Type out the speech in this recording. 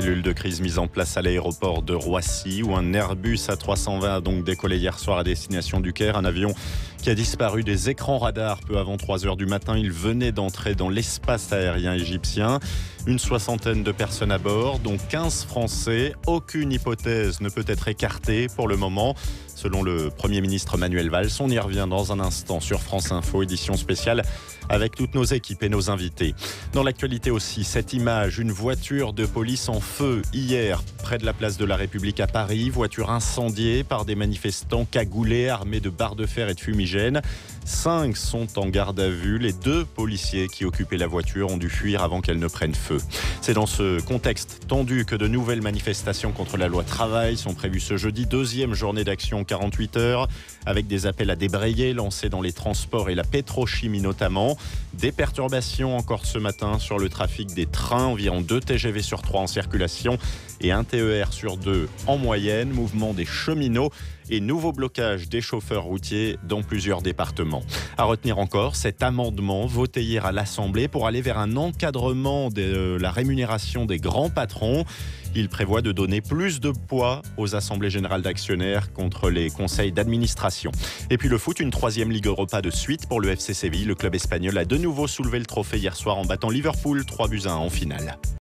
cellule de crise mise en place à l'aéroport de Roissy, où un Airbus A320 a donc décollé hier soir à destination du Caire. Un avion qui a disparu des écrans radars peu avant 3 heures du matin. Il venait d'entrer dans l'espace aérien égyptien. Une soixantaine de personnes à bord, dont 15 Français. Aucune hypothèse ne peut être écartée pour le moment. Selon le Premier ministre Manuel Valls, on y revient dans un instant sur France Info, édition spéciale avec toutes nos équipes et nos invités. Dans l'actualité aussi, cette image, une voiture de police en feu hier près de la place de la République à Paris. Voiture incendiée par des manifestants cagoulés, armés de barres de fer et de fumigènes. 5 sont en garde à vue. Les 2 policiers qui occupaient la voiture ont dû fuir avant qu'elle ne prenne feu. C'est dans ce contexte tendu que de nouvelles manifestations contre la loi travail sont prévues ce jeudi. 2e journée d'action 48 heures avec des appels à débrayer lancés dans les transports et la pétrochimie notamment. Des perturbations encore ce matin sur le trafic des trains. Environ 2 TGV sur 3 en circulation et 1 TER sur 2 en moyenne. Mouvement des cheminots et nouveau blocage des chauffeurs routiers dans plusieurs départements. À retenir encore cet amendement voté hier à l'Assemblée pour aller vers un encadrement de la rémunération des grands patrons. Il prévoit de donner plus de poids aux assemblées générales d'actionnaires contre les conseils d'administration. Et puis le foot, une 3e Ligue Europa de suite pour le FC Séville. Le club espagnol a de nouveau soulevé le trophée hier soir en battant Liverpool 3-1 en finale.